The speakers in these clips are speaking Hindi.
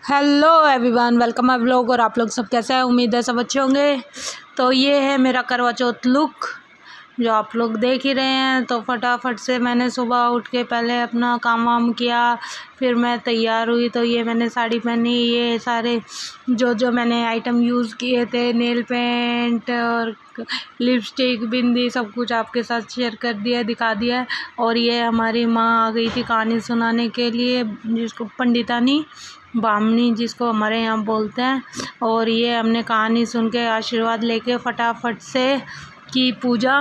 Hello everyone, welcome my vlog. और आप लोग सब कैसे हैं? उम्मीद है सब अच्छे होंगे। तो ये है मेरा करवा चौथ लुक जो आप लोग देख ही रहे हैं। तो फटाफट से मैंने सुबह उठ के पहले अपना काम वाम किया, फिर मैं तैयार हुई। तो ये मैंने साड़ी पहनी, ये सारे जो मैंने आइटम यूज़ किए थे, नेल पेंट और लिपस्टिक, बिंदी, सब कुछ आपके साथ शेयर कर दिया, दिखा दिया। और ये हमारी माँ आ गई थी कहानी सुनाने के लिए, जिसको पंडितानी बामनी जिसको हमारे यहाँ बोलते हैं। और ये हमने कहानी सुन के आशीर्वाद लेके फटाफट से की पूजा,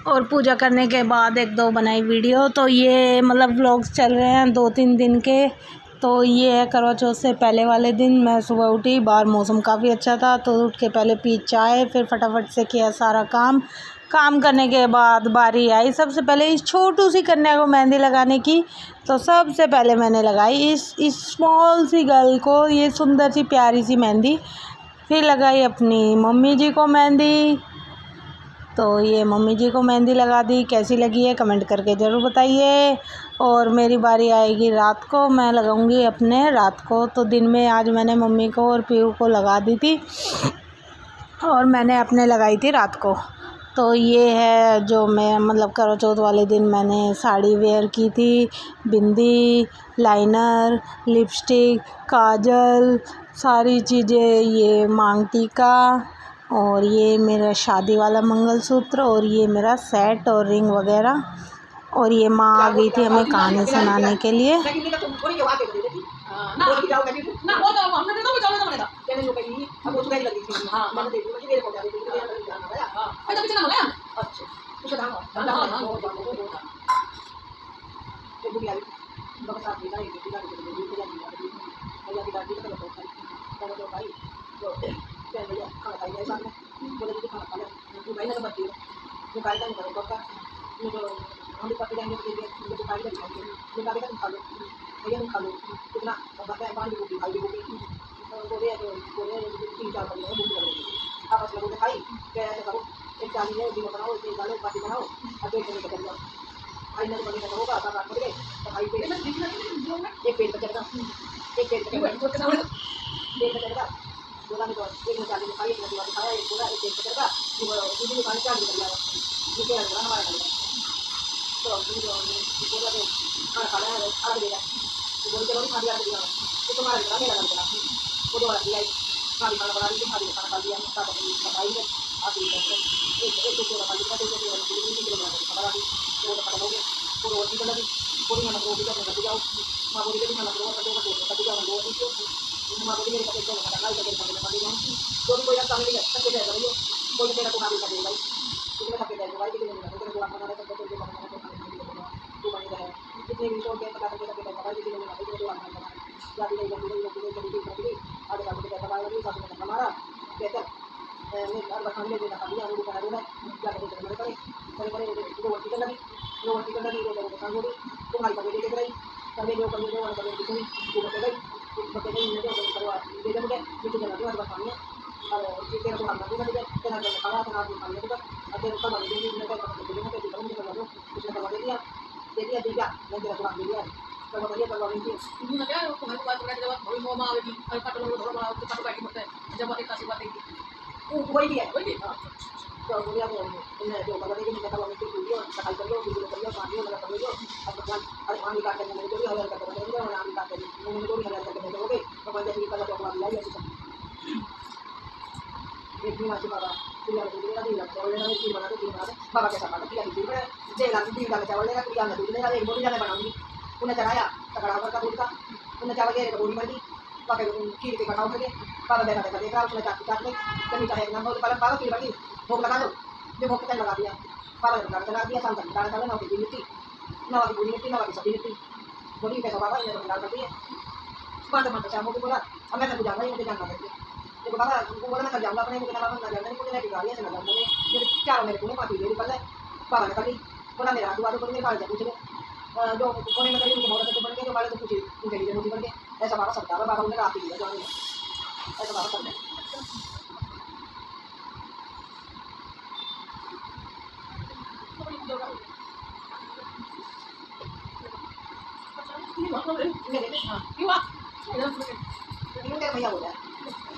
और पूजा करने के बाद एक दो बनाई वीडियो। तो ये मतलब व्लॉग्स चल रहे हैं 2-3 दिन के। तो ये है करवा चौथ से पहले वाले दिन। मैं सुबह उठी, बाहर मौसम काफ़ी अच्छा था, तो उठ के पहले पी चाय, फिर फटाफट से किया सारा काम करने के बाद बारी आई सबसे पहले इस छोटू सी कन्या को मेहंदी लगाने की। तो सबसे पहले मैंने लगाई इस स्मॉल सी गर्ल को ये सुंदर सी प्यारी सी मेहंदी। फिर लगाई अपनी मम्मी जी को मेहंदी। तो ये मम्मी जी को मेहंदी लगा दी। कैसी लगी है कमेंट करके ज़रूर बताइए। और मेरी बारी आएगी रात को, मैं लगाऊंगी अपने रात को। तो दिन में आज मैंने मम्मी को और पीहू को लगा दी थी, और मैंने अपने लगाई थी रात को। तो ये है जो मैं मतलब करवा चौथ वाले दिन मैंने साड़ी वेयर की थी। बिंदी, लाइनर, लिपस्टिक, काजल, सारी चीज़ें, ये मांग टीका, और ये मेरा शादी वाला मंगलसूत्र, और ये मेरा सेट और रिंग वगैरह। और ये माँ आ गई थी हमें कहानी सुनाने के लिए।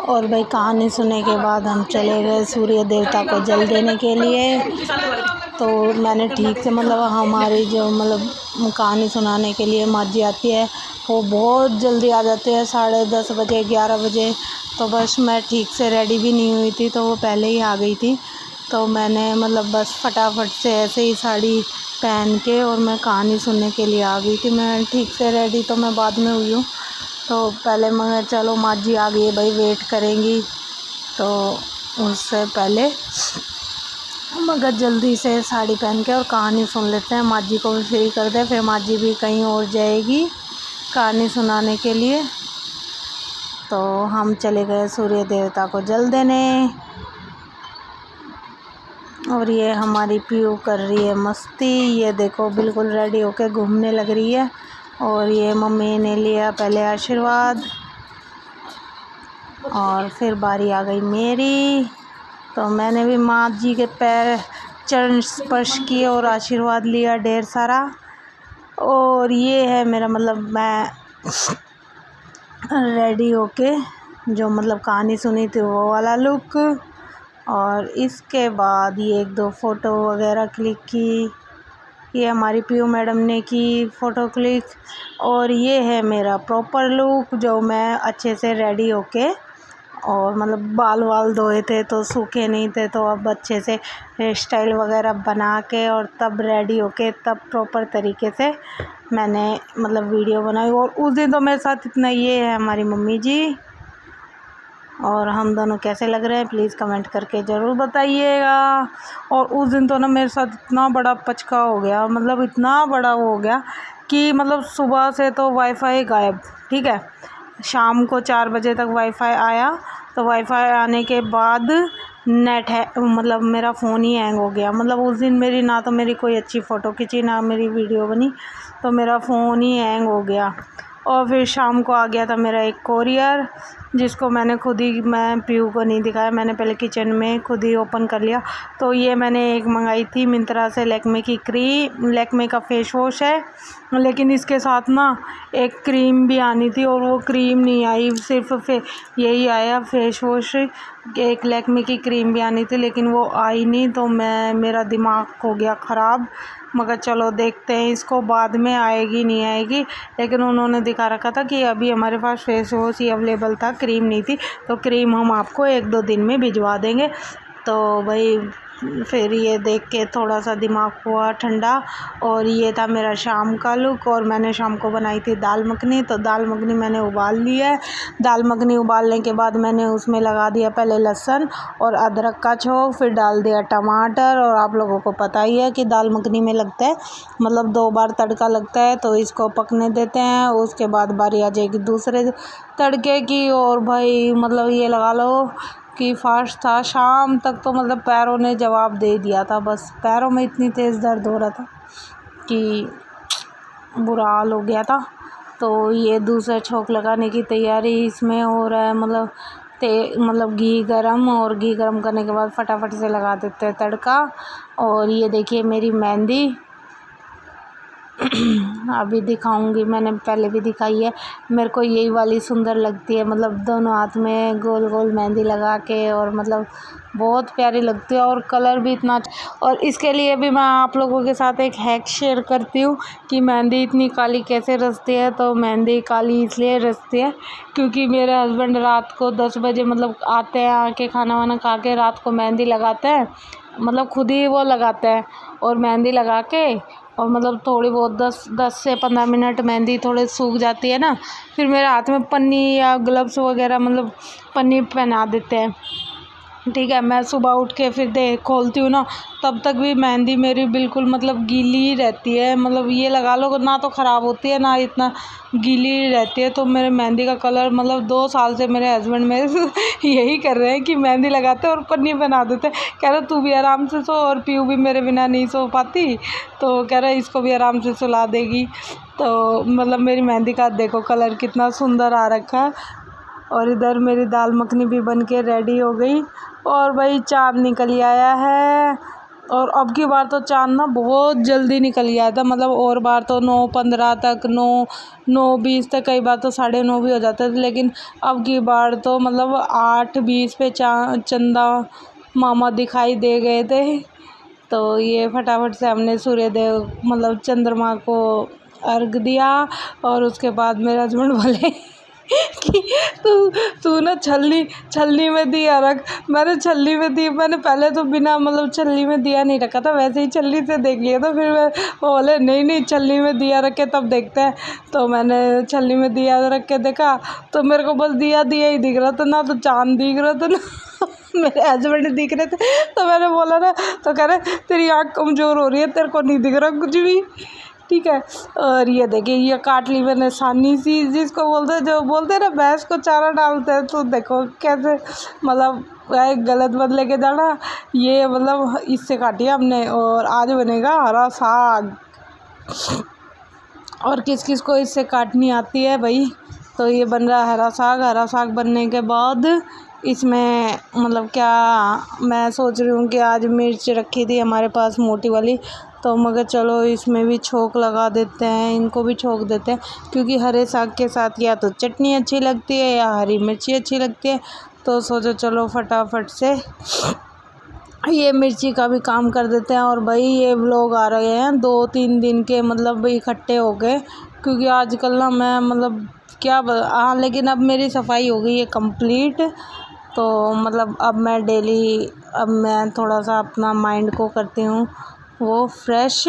और भाई कहानी सुनने के बाद हम चले गए सूर्य देवता को जल देने के लिए। तो मैंने ठीक से मतलब हमारी जो मतलब कहानी सुनाने के लिए माँ जी आती है वो बहुत जल्दी आ जाती है, 10:30 बजे 11 बजे। तो बस मैं ठीक से रेडी भी नहीं हुई थी तो वो पहले ही आ गई थी। तो मैंने मतलब बस फटाफट से ऐसे ही साड़ी पहन के और मैं कहानी सुनने के लिए आ गई थी। मैं ठीक से रेडी तो मैं बाद में हुई हूँ। तो पहले मैं चलो माँ जी आ गई है भाई, वेट करेंगी, तो उससे पहले मगर जल्दी से साड़ी पहन के और कहानी सुन लेते हैं। माँ जी को भी फ्री कर दे, फिर माँ जी भी कहीं और जाएगी कहानी सुनाने के लिए। तो हम चले गए सूर्य देवता को जल देने। और ये हमारी पीयू कर रही है मस्ती, ये देखो बिल्कुल रेडी होके घूमने लग रही है। और ये मम्मी ने लिया पहले आशीर्वाद और फिर बारी आ गई मेरी। तो मैंने भी माँ जी के पैर चरण स्पर्श किए और आशीर्वाद लिया ढेर सारा। और ये है मेरा मतलब मैं रेडी होके जो मतलब कहानी सुनी थी वो वाला लुक। और इसके बाद ये 1-2 फ़ोटो वगैरह क्लिक की, ये हमारी पीयू मैडम ने की फ़ोटो क्लिक। और ये है मेरा प्रॉपर लुक जो मैं अच्छे से रेडी होके और मतलब बाल धोए थे तो सूखे नहीं थे, तो अब अच्छे से हेयर स्टाइल वगैरह बना के और तब रेडी होके तब प्रॉपर तरीके से मैंने मतलब वीडियो बनाई। और उस दिन तो मेरे साथ इतना, ये है हमारी मम्मी जी। और हम दोनों कैसे लग रहे हैं प्लीज़ कमेंट करके ज़रूर बताइएगा। और उस दिन तो ना मेरे साथ इतना बड़ा पचका हो गया, मतलब इतना बड़ा हो गया कि मतलब सुबह से तो वाईफाई गायब, ठीक है। शाम को 4 बजे तक वाईफाई आया, तो वाईफाई आने के बाद नेट है मतलब मेरा फ़ोन ही हैंग हो गया। मतलब उस दिन मेरी ना तो मेरी कोई अच्छी फ़ोटो खींची ना मेरी वीडियो बनी, तो मेरा फ़ोन ही हैंग हो गया। और फिर शाम को आ गया था मेरा एक कोरियर, जिसको मैंने खुद ही, मैं पीयू को नहीं दिखाया, मैंने पहले किचन में खुद ही ओपन कर लिया। तो ये मैंने एक मंगाई थी मिंत्रा से लैक्मे की क्रीम, लैक्मे का फेस वॉश है, लेकिन इसके साथ ना एक क्रीम भी आनी थी और वो क्रीम नहीं आई, सिर्फ यही आया फेस वॉश। एक लैक्मे की क्रीम भी आनी थी लेकिन वो आई नहीं, तो मेरा दिमाग हो गया ख़राब। मगर चलो देखते हैं इसको बाद में आएगी नहीं आएगी। लेकिन उन्होंने दिखा रखा था कि अभी हमारे पास फेस वॉश ही अवेलेबल था, क्रीम नहीं थी, तो क्रीम हम आपको 1-2 दिन में भिजवा देंगे। तो भाई फिर ये देख के थोड़ा सा दिमाग हुआ ठंडा। और ये था मेरा शाम का लुक। और मैंने शाम को बनाई थी दाल मखनी, तो दाल मखनी मैंने उबाल ली है। दाल मखनी उबालने के बाद मैंने उसमें लगा दिया पहले लहसुन और अदरक का छोंक, फिर डाल दिया टमाटर। और आप लोगों को पता ही है कि दाल मखनी में लगता है मतलब 2 बार तड़का लगता है, तो इसको पकने देते हैं। उसके बाद बारी आ जाएगी दूसरे तड़के की। और भाई मतलब ये लगा लो कि फास्ट था, शाम तक तो मतलब पैरों ने जवाब दे दिया था। बस पैरों में इतनी तेज़ दर्द हो रहा था कि बुरा हाल हो गया था। तो ये दूसरा छोंक लगाने की तैयारी इसमें हो रहा है, मतलब घी गरम, और घी गरम करने के बाद फटाफट से लगा देते हैं तड़का। और ये देखिए मेरी मेहंदी अभी दिखाऊंगी, मैंने पहले भी दिखाई है। मेरे को यही वाली सुंदर लगती है, मतलब दोनों हाथ में गोल गोल मेहंदी लगा के, और मतलब बहुत प्यारी लगती है और कलर भी इतना। और इसके लिए भी मैं आप लोगों के साथ एक हैक शेयर करती हूँ कि मेहंदी इतनी काली कैसे रचती है। तो मेहंदी काली इसलिए रचती है क्योंकि मेरे हस्बैंड रात को 10 बजे मतलब आते हैं, आके खाना वाना खा के रात को मेहंदी लगाते हैं, मतलब खुद ही वो लगाते हैं। और मेहंदी लगा के और मतलब थोड़ी बहुत 10 से 15 मिनट मेहंदी थोड़े सूख जाती है ना, फिर मेरे हाथ में पन्नी या ग्लव्स वगैरह मतलब पन्नी पहना देते हैं, ठीक है। मैं सुबह उठ के फिर खोलती हूँ ना, तब तक भी मेहंदी मेरी बिल्कुल मतलब गीली ही रहती है। मतलब ये लगा लो ना तो ख़राब होती है ना इतना गीली ही रहती है। तो मेरे मेहंदी का कलर मतलब 2 साल से मेरे हस्बैंड मेरे यही कर रहे हैं कि मेहंदी लगाते हैं और पन्नी बना देते हैं। कह रहे तू भी आराम से सो, और पीयू भी मेरे बिना नहीं सो पाती, तो कह रहे इसको भी आराम से सुला देगी। तो मतलब मेरी मेहंदी का देखो कलर कितना सुंदर आ रखा है। और इधर मेरी दाल मखनी भी बन के रेडी हो गई। और भाई चाँद निकल आया है, और अब की बार तो चाँद ना बहुत जल्दी निकल गया था, मतलब और बार तो 9:15 तक 9:20 तक, कई बार तो 9:30 भी हो जाते थे, लेकिन अब की बार तो मतलब 8:20 पे चंदा मामा दिखाई दे गए थे। तो ये फटाफट से हमने सूर्यदेव मतलब चंद्रमा को अर्घ दिया। और उसके बाद मेरे हस्बैंड बोले कि तू ना छलनी में दिया रख। मैंने छलनी में दी, मैंने पहले तो बिना मतलब छलनी में दिया नहीं रखा था, वैसे ही छलनी से देख लिया था। फिर मैं बोले नहीं छलनी में दिया रख के तब देखते हैं। तो मैंने छलनी में दिया रख के देखा तो मेरे को बस दिया ही दिख रहा था, ना तो चाँद दिख रहा था ना मेरे हस्बैंड दिख रहे थे। तो मैंने बोला ना, तो कह रहे तेरी आँख कमज़ोर हो रही है, तेरे को नहीं दिख रहा कुछ भी, ठीक है। और ये देखिए ये काट ली मैंने सानी सी, जिसको बोलते हैं ना भैंस को चारा डालते हैं, तो देखो कैसे मतलब गलत मत लेके जाना। ये मतलब इससे काटी हमने। और आज बनेगा हरा साग। और किस किस को इससे काटनी आती है भाई। तो ये बन रहा है हरा साग। हरा साग बनने के बाद इसमें मतलब क्या, मैं सोच रही हूँ कि आज मिर्च रखी थी हमारे पास मोटी वाली, तो मगर चलो इसमें भी छोंक लगा देते हैं, इनको भी छोंक देते हैं, क्योंकि हरे साग के साथ या तो चटनी अच्छी लगती है या हरी मिर्ची अच्छी लगती है। तो सोचो चलो फटाफट से ये मिर्ची का भी काम कर देते हैं। और भाई ये व्लॉग आ रहे हैं 2-3 दिन के मतलब इकट्ठे हो गए, क्योंकि आजकल ना मैं मतलब हाँ, लेकिन अब मेरी सफाई हो गई है कंप्लीट। तो मतलब अब मैं थोड़ा सा अपना माइंड को करती हूँ वो फ्रेश,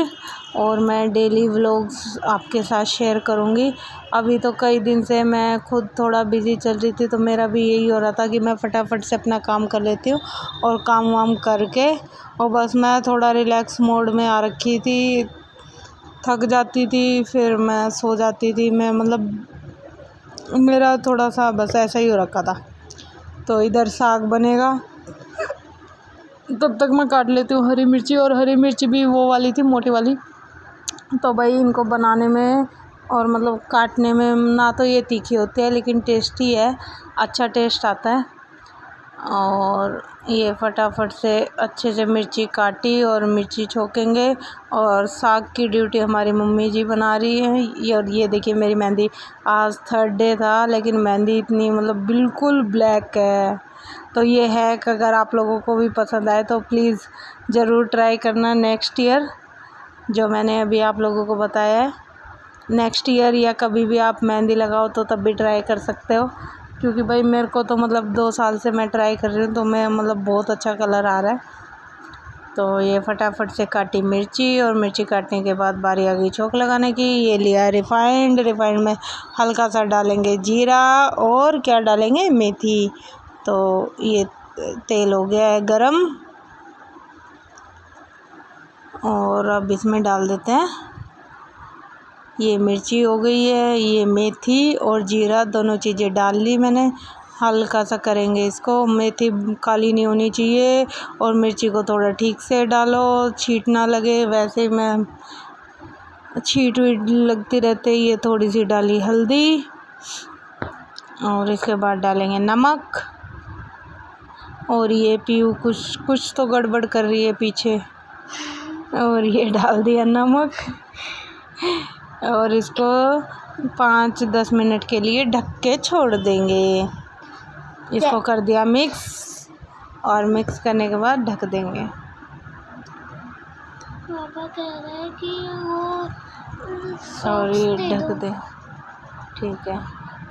और मैं डेली व्लॉग्स आपके साथ शेयर करूँगी। अभी तो कई दिन से मैं खुद थोड़ा बिज़ी चल रही थी, तो मेरा भी यही हो रहा था कि मैं फटाफट से अपना काम कर लेती हूँ, और काम वाम करके और बस मैं थोड़ा रिलैक्स मोड में आ रखी थी। थक जाती थी फिर मैं सो जाती थी, मैं मतलब मेरा थोड़ा सा बस ऐसा ही हो रखा था। तो इधर साग बनेगा, तब तक मैं काट लेती हूँ हरी मिर्ची। और हरी मिर्ची भी वो वाली थी मोटी वाली। तो भाई इनको बनाने में और मतलब काटने में ना तो ये तीखी होती है, लेकिन टेस्टी है, अच्छा टेस्ट आता है। और ये फटाफट से अच्छे से मिर्ची काटी और मिर्ची छोकेंगे। और साग की ड्यूटी हमारी मम्मी जी बना रही है। और ये देखिए मेरी मेहंदी, आज 3rd डे था लेकिन मेहंदी इतनी मतलब बिल्कुल ब्लैक है। तो ये है कि अगर आप लोगों को भी पसंद आए तो प्लीज़ ज़रूर ट्राई करना नेक्स्ट ईयर, जो मैंने अभी आप लोगों को बताया है। नेक्स्ट ईयर या कभी भी आप मेहंदी लगाओ तो तब भी ट्राई कर सकते हो, क्योंकि भाई मेरे को तो मतलब 2 साल से मैं ट्राई कर रही हूँ, तो मैं मतलब बहुत अच्छा कलर आ रहा है। तो ये फटाफट से काटी मिर्ची, और मिर्ची काटने के बाद बारी आ गई छोंक लगाने की। ये लिया रिफाइंड में हल्का सा डालेंगे जीरा, और क्या डालेंगे, मेथी। तो ये तेल हो गया है गरम, और अब इसमें डाल देते हैं ये मिर्ची हो गई है, ये मेथी और जीरा दोनों चीज़ें डाल ली मैंने। हल्का सा करेंगे इसको, मेथी काली नहीं होनी चाहिए, और मिर्ची को थोड़ा ठीक से डालो, छींट ना लगे। वैसे मैं छींट वीट लगती रहते। ये थोड़ी सी डाली हल्दी, और इसके बाद डालेंगे नमक। और ये पीयू कुछ तो गड़बड़ कर रही है पीछे, और ये डाल दिया नमक। और इसको 5-10 मिनट के लिए ढक के छोड़ देंगे। इसको कर दिया मिक्स, और मिक्स करने के बाद ढक देंगे। पापा कह रहे हैं कि वो और ये ढक दे, ठीक है।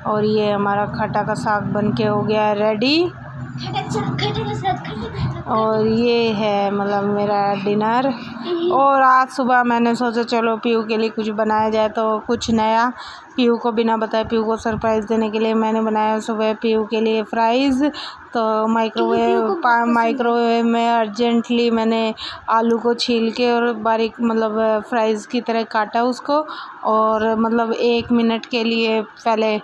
और ये हमारा खट्टा का साग बन के हो गया है रेडी। और ये है मतलब मेरा डिनर। और आज सुबह मैंने सोचा चलो पीयू के लिए कुछ बनाया जाए, तो कुछ नया पीयू को बिना बताए, पीयू को सरप्राइज़ देने के लिए मैंने बनाया सुबह पीयू के लिए फ्राइज़। तो माइक्रोवेव में अर्जेंटली मैंने आलू को छील के और बारीक मतलब फ्राइज़ की तरह काटा उसको, और मतलब 1 मिनट के लिए पहले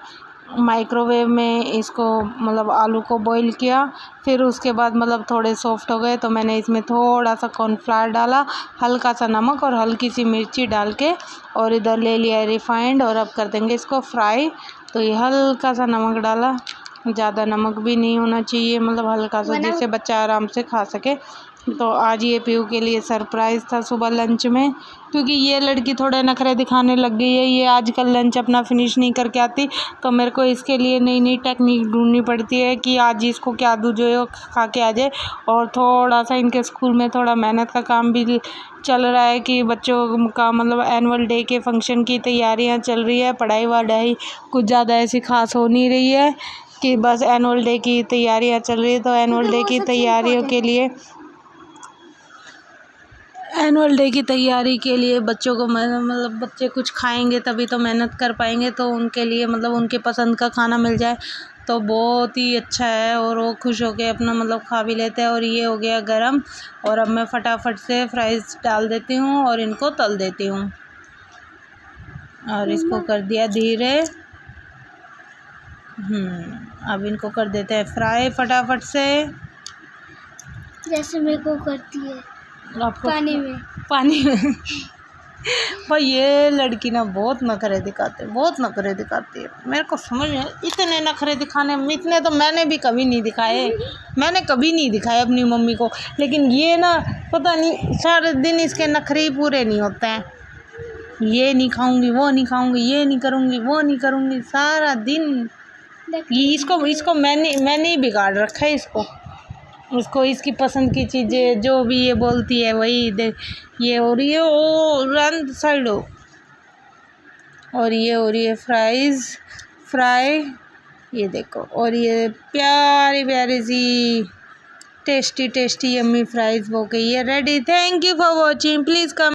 माइक्रोवेव में इसको मतलब आलू को बॉईल किया। फिर उसके बाद मतलब थोड़े सॉफ्ट हो गए तो मैंने इसमें थोड़ा सा कॉर्नफ्लावर डाला, हल्का सा नमक और हल्की सी मिर्ची डाल के, और इधर ले लिया रिफाइंड। और अब कर देंगे इसको फ्राई। तो ये हल्का सा नमक डाला, ज़्यादा नमक भी नहीं होना चाहिए, मतलब हल्का सा, जिससे बच्चा आराम से खा सके। तो आज ये पीयू के लिए सरप्राइज़ था सुबह लंच में, क्योंकि ये लड़की थोड़े नखरे दिखाने लग गई है। ये आजकल लंच अपना फिनिश नहीं करके आती, तो मेरे को इसके लिए नई नई टेक्निक ढूंढनी पड़ती है कि आज इसको क्या दूँ जो ये खा के आ जाए। और थोड़ा सा इनके स्कूल में थोड़ा मेहनत का काम भी चल रहा है कि बच्चों का मतलब एनुअल डे के फंक्शन की तैयारियां चल रही है। पढ़ाई वढ़ाई कुछ ज़्यादा ऐसी खास हो नहीं रही है कि बस एनुअल डे की तैयारियां चल रही है। तो एनुअल डे की तैयारी के लिए बच्चों को मतलब बच्चे कुछ खाएंगे तभी तो मेहनत कर पाएंगे, तो उनके लिए मतलब उनके पसंद का खाना मिल जाए तो बहुत ही अच्छा है। और वो खुश होके अपना मतलब खा भी लेते हैं। और ये हो गया गरम, और अब मैं फटाफट से फ्राइज़ डाल देती हूँ और इनको तल देती हूँ। और इसको कर दिया धीरे। अब इनको कर देते हैं फ्राई फटाफट से, जैसे मेरे को करती है आपको पानी में। भाई ये लड़की ना बहुत नखरे दिखाती है। मेरे को समझ में इतने नखरे दिखाने में, इतने तो मैंने भी कभी नहीं दिखाए। मैंने कभी नहीं दिखाए अपनी मम्मी को, लेकिन ये ना पता नहीं सारे दिन इसके नखरे ही पूरे नहीं होते हैं। ये नहीं खाऊंगी, वो नहीं खाऊंगी, ये नहीं करूंगी, वो नहीं करूंगी, सारा दिन ये इसको मैंने ही बिगाड़ रखा है। उसको इसकी पसंद की चीज़ें जो भी ये बोलती है वही ये हो रही है। ओ रन साइड हो, और ये हो रही है फ्राई, ये देखो। और ये प्यारी प्यारी सी टेस्टी यम्मी फ्राइज़ हो गई है ready. Thank you for watching. Please come